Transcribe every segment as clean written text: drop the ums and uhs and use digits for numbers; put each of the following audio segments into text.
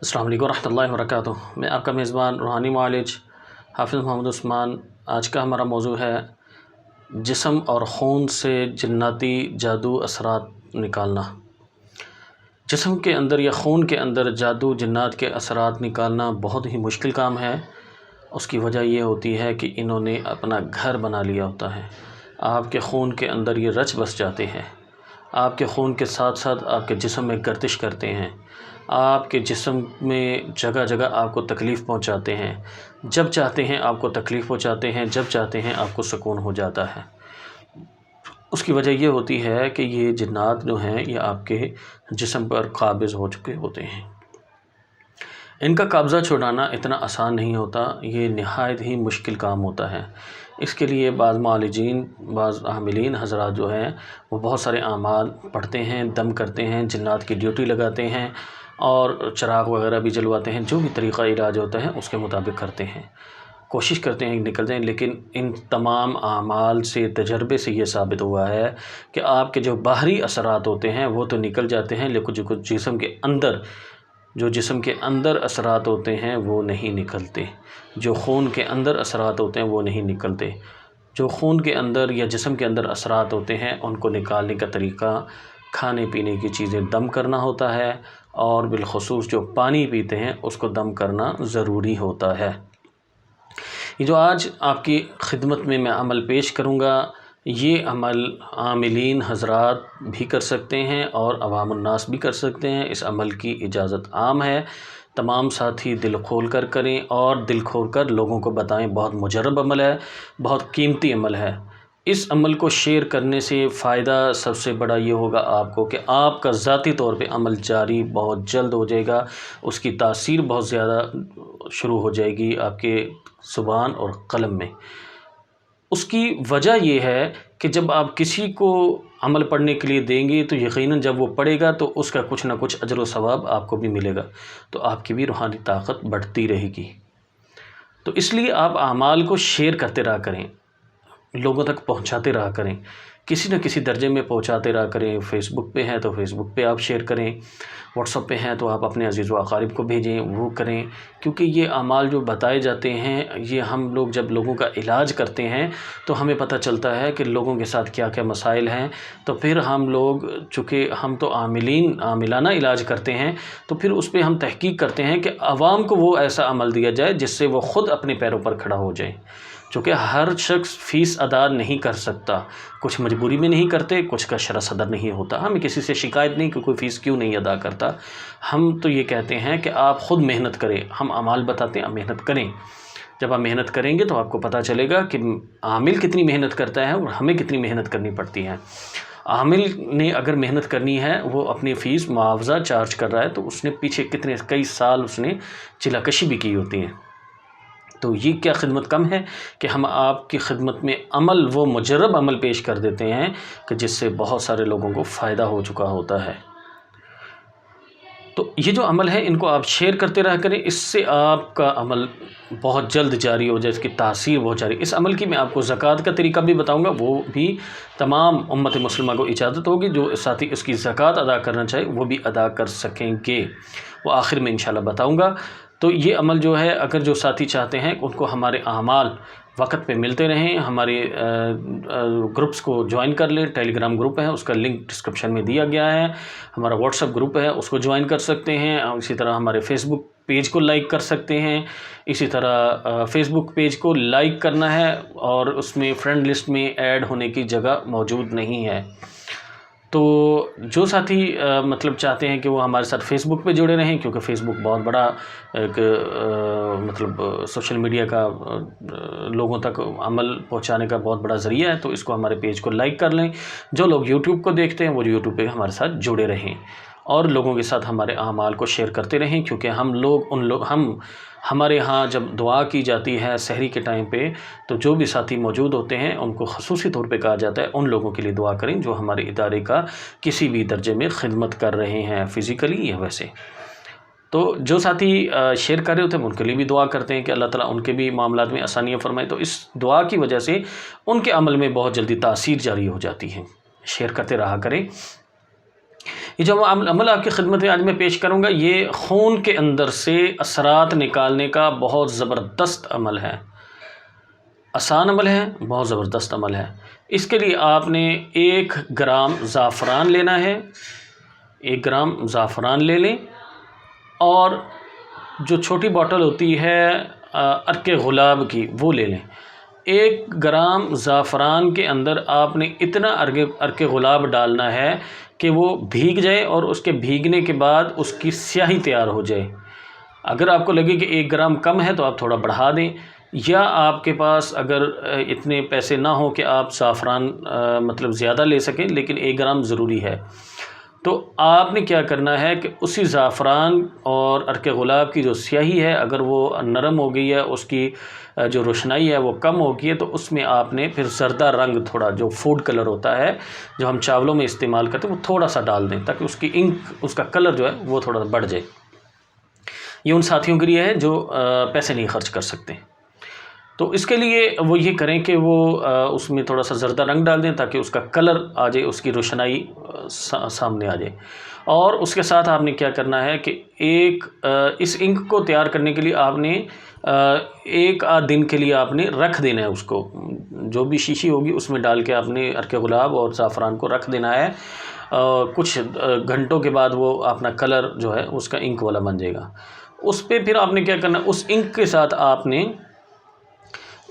السلام علیکم ورحمۃ اللہ وبرکاتہ۔ میں آپ کا میزبان روحانی معالج حافظ محمد عثمان۔ آج کا ہمارا موضوع ہے جسم اور خون سے جناتی جادو اثرات نکالنا۔ جسم کے اندر یا خون کے اندر جادو جنات کے اثرات نکالنا بہت ہی مشکل کام ہے۔ اس کی وجہ یہ ہوتی ہے کہ انہوں نے اپنا گھر بنا لیا ہوتا ہے۔ آپ کے خون کے اندر یہ رچ بس جاتے ہیں، آپ کے خون کے ساتھ ساتھ آپ کے جسم میں گردش کرتے ہیں، آپ کے جسم میں جگہ جگہ آپ کو تکلیف پہنچاتے ہیں۔ جب چاہتے ہیں آپ کو تکلیف پہنچاتے ہیں، جب چاہتے ہیں آپ کو سکون ہو جاتا ہے۔ اس کی وجہ یہ ہوتی ہے کہ یہ جنات جو ہیں یہ آپ کے جسم پر قابض ہو چکے ہوتے ہیں۔ ان کا قبضہ چھڑانا اتنا آسان نہیں ہوتا، یہ نہایت ہی مشکل کام ہوتا ہے۔ اس کے لیے بعض معالجین، بعض عاملین حضرات جو ہیں وہ بہت سارے اعمال پڑھتے ہیں، دم کرتے ہیں، جنات کی ڈیوٹی لگاتے ہیں اور چراغ وغیرہ بھی جلواتے ہیں۔ جو بھی طریقہ علاج ہوتا ہے اس کے مطابق کرتے ہیں، کوشش کرتے ہیں نکل جائیں، لیکن ان تمام اعمال سے، تجربے سے یہ ثابت ہوا ہے کہ آپ کے جو باہری اثرات ہوتے ہیں وہ تو نکل جاتے ہیں، لیکن جو کچھ جسم کے اندر اثرات ہوتے ہیں وہ نہیں نکلتے۔ جو خون کے اندر اثرات ہوتے ہیں وہ نہیں نکلتے۔ جو خون کے اندر یا جسم کے اندر اثرات ہوتے ہیں ان کو نکالنے کا طریقہ کھانے پینے کی چیزیں دم کرنا ہوتا ہے، اور بالخصوص جو پانی پیتے ہیں اس کو دم کرنا ضروری ہوتا ہے۔ یہ جو آج آپ کی خدمت میں عمل پیش کروں گا، یہ عمل عاملین حضرات بھی کر سکتے ہیں اور عوام الناس بھی کر سکتے ہیں۔ اس عمل کی اجازت عام ہے۔ تمام ساتھی دل کھول کر کریں اور دل کھول کر لوگوں کو بتائیں۔ بہت مجرب عمل ہے، بہت قیمتی عمل ہے۔ اس عمل کو شیئر کرنے سے فائدہ سب سے بڑا یہ ہوگا آپ کو کہ آپ کا ذاتی طور پہ عمل جاری بہت جلد ہو جائے گا، اس کی تاثیر بہت زیادہ شروع ہو جائے گی آپ کے زبان اور قلم میں۔ اس کی وجہ یہ ہے کہ جب آپ کسی کو عمل پڑھنے کے لیے دیں گے تو یقیناً جب وہ پڑھے گا تو اس کا کچھ نہ کچھ اجر و ثواب آپ کو بھی ملے گا، تو آپ کی بھی روحانی طاقت بڑھتی رہے گی۔ تو اس لیے آپ اعمال کو شیئر کرتے رہا کریں، لوگوں تک پہنچاتے رہا کریں، کسی نہ کسی درجے میں پہنچاتے رہا کریں۔ فیس بک پہ ہیں تو فیس بک پہ آپ شیئر کریں، واٹس ایپ پہ ہیں تو آپ اپنے عزیز و اقارب کو بھیجیں، وہ کریں، کیونکہ یہ اعمال جو بتائے جاتے ہیں یہ ہم لوگ جب لوگوں کا علاج کرتے ہیں تو ہمیں پتہ چلتا ہے کہ لوگوں کے ساتھ کیا کیا مسائل ہیں، تو پھر ہم لوگ چونکہ ہم تو عاملانہ علاج کرتے ہیں تو پھر اس پہ ہم تحقیق کرتے ہیں کہ عوام کو وہ ایسا عمل دیا جائے جس سے وہ خود اپنے پیروں پر کھڑا ہو جائیں۔ چونکہ ہر شخص فیس ادا نہیں کر سکتا، کچھ مجبوری میں نہیں کرتے، کچھ کا شرح صدر نہیں ہوتا۔ ہمیں کسی سے شکایت نہیں کہ کوئی فیس کیوں نہیں ادا کرتا، ہم تو یہ کہتے ہیں کہ آپ خود محنت کریں۔ ہم اعمال بتاتے ہیں، آپ محنت کریں۔ جب آپ محنت کریں گے تو آپ کو پتہ چلے گا کہ عامل کتنی محنت کرتا ہے اور ہمیں کتنی محنت کرنی پڑتی ہے۔ عامل نے اگر محنت کرنی ہے، وہ اپنی فیس معاوضہ چارج کر رہا ہے تو اس نے پیچھے کئی سال اس نے چلا کشی بھی کی ہوتی ہے۔ تو یہ کیا خدمت کم ہے کہ ہم آپ کی خدمت میں وہ مجرب عمل پیش کر دیتے ہیں کہ جس سے بہت سارے لوگوں کو فائدہ ہو چکا ہوتا ہے۔ تو یہ جو عمل ہے ان کو آپ شیئر کرتے رہا کریں، اس سے آپ کا عمل بہت جلد جاری ہو جائے، اس کی تاثیر بہت جاری۔ اس عمل کی میں آپ کو زکوٰۃ کا طریقہ بھی بتاؤں گا، وہ بھی تمام امت مسلمہ کو اجازت ہوگی، جو ساتھی اس کی زکوٰۃ ادا کرنا چاہے وہ بھی ادا کر سکیں گے، وہ آخر میں انشاءاللہ بتاؤں گا۔ تو یہ عمل جو ہے اگر جو ساتھی چاہتے ہیں ان کو ہمارے اعمال وقت پہ ملتے رہیں، ہمارے گروپس کو جوائن کر لیں۔ ٹیلی گرام گروپ ہے، اس کا لنک ڈسکرپشن میں دیا گیا ہے۔ ہمارا واٹس ایپ گروپ ہے، اس کو جوائن کر سکتے ہیں۔ اسی طرح ہمارے فیس بک پیج کو لائک کر سکتے ہیں۔ اسی طرح فیس بک پیج کو لائک کرنا ہے اور اس میں فرینڈ لسٹ میں ایڈ ہونے کی جگہ موجود نہیں ہے۔ تو جو ساتھی چاہتے ہیں کہ وہ ہمارے ساتھ فیس بک پہ جڑے رہیں، کیونکہ فیس بک بہت بڑا ایک سوشل میڈیا کا لوگوں تک عمل پہنچانے کا بہت بڑا ذریعہ ہے، تو اس کو ہمارے پیج کو لائک کر لیں۔ جو لوگ یوٹیوب کو دیکھتے ہیں وہ یوٹیوب پہ ہمارے ساتھ جڑے رہیں اور لوگوں کے ساتھ ہمارے اعمال کو شیئر کرتے رہیں، کیونکہ ہمارے ہاں جب دعا کی جاتی ہے سحری کے ٹائم پہ تو جو بھی ساتھی موجود ہوتے ہیں ان کو خصوصی طور پہ کہا جاتا ہے ان لوگوں کے لیے دعا کریں جو ہمارے ادارے کا کسی بھی درجے میں خدمت کر رہے ہیں، فزیکلی یا ویسے۔ تو جو ساتھی شیئر کر رہے ہوتے ہیں ان کے لیے بھی دعا کرتے ہیں کہ اللہ تعالیٰ ان کے بھی معاملات میں آسانیاں فرمائے۔ تو اس دعا کی وجہ سے ان کے عمل میں بہت جلدی تاثیر جاری ہو جاتی ہے۔ شیئر کرتے رہا کریں۔ یہ جو عمل آپ کی خدمت میں آج میں پیش کروں گا، یہ خون کے اندر سے اثرات نکالنے کا بہت زبردست عمل ہے، آسان عمل ہے، بہت زبردست عمل ہے۔ اس کے لیے آپ نے 1 گرام زعفران لینا ہے، 1 گرام زعفران لے لیں، اور جو چھوٹی بوٹل ہوتی ہے عرق گلاب کی وہ لے لیں۔ 1 گرام زعفران کے اندر آپ نے اتنا عرق گلاب ڈالنا ہے کہ وہ بھیگ جائے، اور اس کے بھیگنے کے بعد اس کی سیاہی تیار ہو جائے۔ اگر آپ کو لگے کہ 1 گرام کم ہے تو آپ تھوڑا بڑھا دیں، یا آپ کے پاس اگر اتنے پیسے نہ ہوں کہ آپ زعفران مطلب زیادہ لے سکیں، لیکن 1 گرام ضروری ہے، تو آپ نے کیا کرنا ہے کہ اسی زعفران اور عرق گلاب کی جو سیاہی ہے، اگر وہ نرم ہو گئی ہے، اس کی جو روشنائی ہے وہ کم ہو گئی ہے، تو اس میں آپ نے پھر زردہ رنگ تھوڑا جو فوڈ کلر ہوتا ہے جو ہم چاولوں میں استعمال کرتے ہیں وہ تھوڑا سا ڈال دیں، تاکہ اس کی انک، اس کا کلر جو ہے وہ تھوڑا بڑھ جائے۔ یہ ان ساتھیوں کے لیے ہے جو پیسے نہیں خرچ کر سکتے، تو اس کے لیے وہ یہ کریں کہ وہ اس میں تھوڑا سا زردہ رنگ ڈال دیں تاکہ اس کا کلر آ جائے، اس کی روشنائی سامنے آ جائے۔ اور اس کے ساتھ آپ نے کیا کرنا ہے کہ اس انک کو تیار کرنے کے لیے آپ نے 1 آدھ دن کے لیے آپ نے رکھ دینا ہے اس کو، جو بھی شیشی ہوگی اس میں ڈال کے آپ نے عرق گلاب اور زعفران کو رکھ دینا ہے۔ کچھ گھنٹوں کے بعد وہ اپنا کلر جو ہے اس کا انک والا بن جائے گا۔ اس پہ پھر آپ نے کیا کرنا ہے، اس انک کے ساتھ آپ نے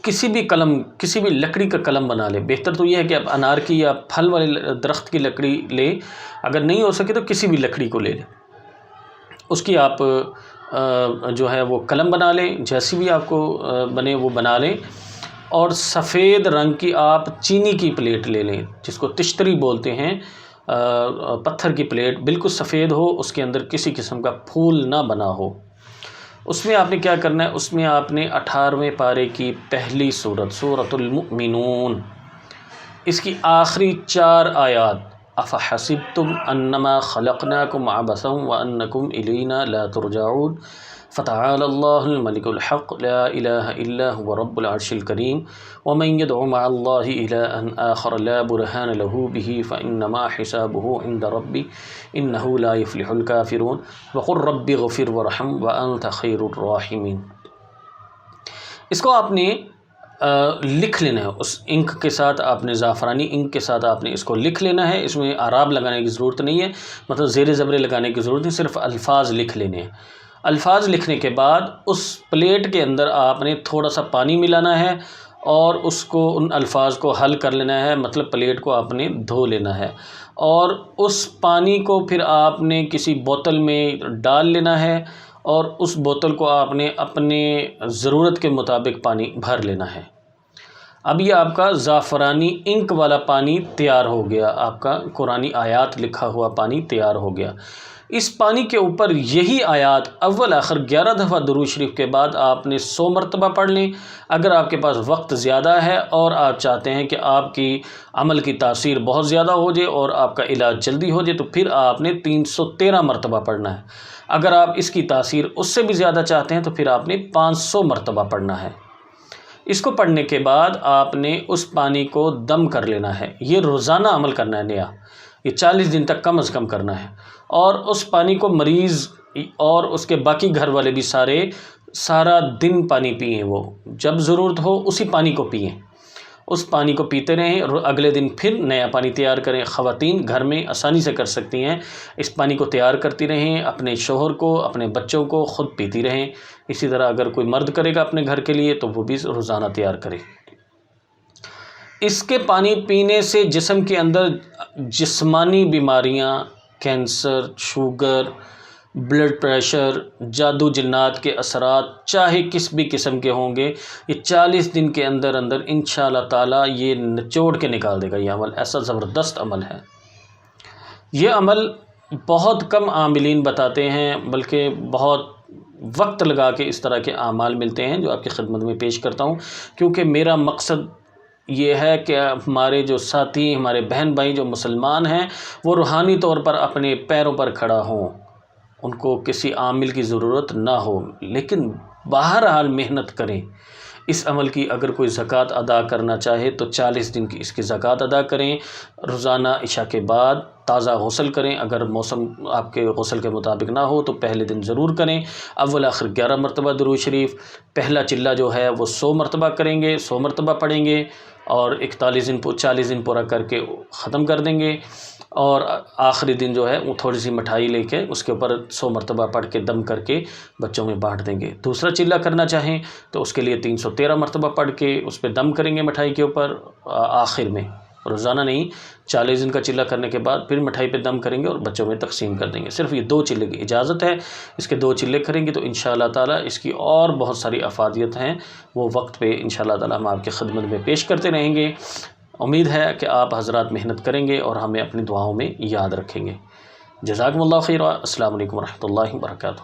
کسی بھی لکڑی کا قلم بنا لیں۔ بہتر تو یہ ہے کہ آپ انار کی یا پھل والے درخت کی لکڑی لیں، اگر نہیں ہو سکے تو کسی بھی لکڑی کو لے لیں، اس کی آپ جو ہے وہ قلم بنا لیں، جیسی بھی آپ کو بنے وہ بنا لیں۔ اور سفید رنگ کی آپ چینی کی پلیٹ لے لیں، جس کو تشتری بولتے ہیں، پتھر کی پلیٹ، بالکل سفید ہو، اس کے اندر کسی قسم کا پھول نہ بنا ہو۔ اس میں آپ نے کیا کرنا ہے، اس میں آپ نے 18ویں پارے کی پہلی سورت، سورۃ المؤمنون، اس کی آخری 4 آیات، افحسبتم انما خلقناکم عبثا وانکم الینا لا ترجعون فتعالى الله الملك الحق لا إله إلا هو رب العرش الكريم ومن يدع مع الله إلها آخر لا برهان له به فإنما حسابه عند ربي إنه لا يفلح الكافرون وقل رب اغفر وارحم وأنت خير الراحمين۔ اس کو آپ نے لکھ لینا ہے، اس انک کے ساتھ آپ نے، زعفرانی انک کے ساتھ آپ نے اس کو لکھ لینا ہے۔ اس میں اعراب لگانے کی ضرورت نہیں ہے، مطلب زیر زبریں لگانے کی ضرورت نہیں، صرف الفاظ لکھ لینے ہیں۔ الفاظ لکھنے کے بعد اس پلیٹ کے اندر آپ نے تھوڑا سا پانی ملانا ہے، اور اس کو، ان الفاظ کو حل کر لینا ہے، مطلب پلیٹ کو آپ نے دھو لینا ہے، اور اس پانی کو پھر آپ نے کسی بوتل میں ڈال لینا ہے، اور اس بوتل کو آپ نے اپنے ضرورت کے مطابق پانی بھر لینا ہے۔ اب یہ آپ کا زعفرانی انک والا پانی تیار ہو گیا، آپ کا قرآنی آیات لکھا ہوا پانی تیار ہو گیا۔ اس پانی کے اوپر یہی آیات اول آخر 11 دفعہ درود شریف کے بعد آپ نے 100 مرتبہ پڑھ لیں۔ اگر آپ کے پاس وقت زیادہ ہے اور آپ چاہتے ہیں کہ آپ کی عمل کی تاثیر بہت زیادہ ہو جائے اور آپ کا علاج جلدی ہو جائے، تو پھر آپ نے 313 مرتبہ پڑھنا ہے۔ اگر آپ اس کی تاثیر اس سے بھی زیادہ چاہتے ہیں تو پھر آپ نے 500 مرتبہ پڑھنا ہے۔ اس کو پڑھنے کے بعد آپ نے اس پانی کو دم کر لینا ہے۔ یہ روزانہ عمل کرنا ہے نیا، یہ 40 دن تک کم از کم کرنا ہے۔ اور اس پانی کو مریض اور اس کے باقی گھر والے بھی سارا دن پانی پئیں، وہ جب ضرورت ہو اسی پانی کو پئیں، اس پانی کو پیتے رہیں، اور اگلے دن پھر نیا پانی تیار کریں۔ خواتین گھر میں آسانی سے کر سکتی ہیں، اس پانی کو تیار کرتی رہیں، اپنے شوہر کو، اپنے بچوں کو، خود پیتی رہیں۔ اسی طرح اگر کوئی مرد کرے گا اپنے گھر کے لیے تو وہ بھی روزانہ تیار کرے۔ اس کے پانی پینے سے جسم کے اندر جسمانی بیماریاں، کینسر، شوگر، بلڈ پریشر، جادو جنات کے اثرات چاہے کس بھی قسم کے ہوں گے، یہ 40 دن کے اندر اندر انشاءاللہ تعالیٰ یہ نچوڑ کے نکال دے گا۔ یہ عمل ایسا زبردست عمل ہے۔ یہ عمل بہت کم عاملین بتاتے ہیں، بلکہ بہت وقت لگا کے اس طرح کے اعمال ملتے ہیں جو آپ کی خدمت میں پیش کرتا ہوں، کیونکہ میرا مقصد یہ ہے کہ ہمارے جو ساتھی، ہمارے بہن بھائی جو مسلمان ہیں، وہ روحانی طور پر اپنے پیروں پر کھڑا ہوں، ان کو کسی عامل کی ضرورت نہ ہو، لیکن بہرحال محنت کریں۔ اس عمل کی اگر کوئی زکوٰۃ ادا کرنا چاہے تو 40 دن کی اس کی زکوٰۃ ادا کریں، روزانہ عشاء کے بعد تازہ غسل کریں، اگر موسم آپ کے غسل کے مطابق نہ ہو تو پہلے دن ضرور کریں، اول آخر 11 مرتبہ درود شریف، پہلا چلہ جو ہے وہ 100 مرتبہ کریں گے، 100 مرتبہ پڑھیں گے اور 40 دن پورا کر کے ختم کر دیں گے، اور آخری دن جو ہے وہ تھوڑی سی مٹھائی لے کے اس کے اوپر 100 مرتبہ پڑھ کے دم کر کے بچوں میں بانٹ دیں گے۔ دوسرا چلہ کرنا چاہیں تو اس کے لیے 313 مرتبہ پڑھ کے اس پہ دم کریں گے مٹھائی کے اوپر آخر میں، روزانہ نہیں، 40 دن کا چلہ کرنے کے بعد پھر مٹھائی پہ دم کریں گے اور بچوں میں تقسیم کر دیں گے۔ صرف یہ 2 چلے کی اجازت ہے، اس کے 2 چلے کریں گے تو انشاءاللہ تعالی اس کی اور بہت ساری افادیت ہیں، وہ وقت پہ انشاءاللہ تعالی ہم آپ کی خدمت میں پیش کرتے رہیں گے۔ امید ہے کہ آپ حضرات محنت کریں گے اور ہمیں اپنی دعاؤں میں یاد رکھیں گے۔ جزاکم اللہ خیر، السلام علیکم ورحمۃ اللہ وبرکاتہ۔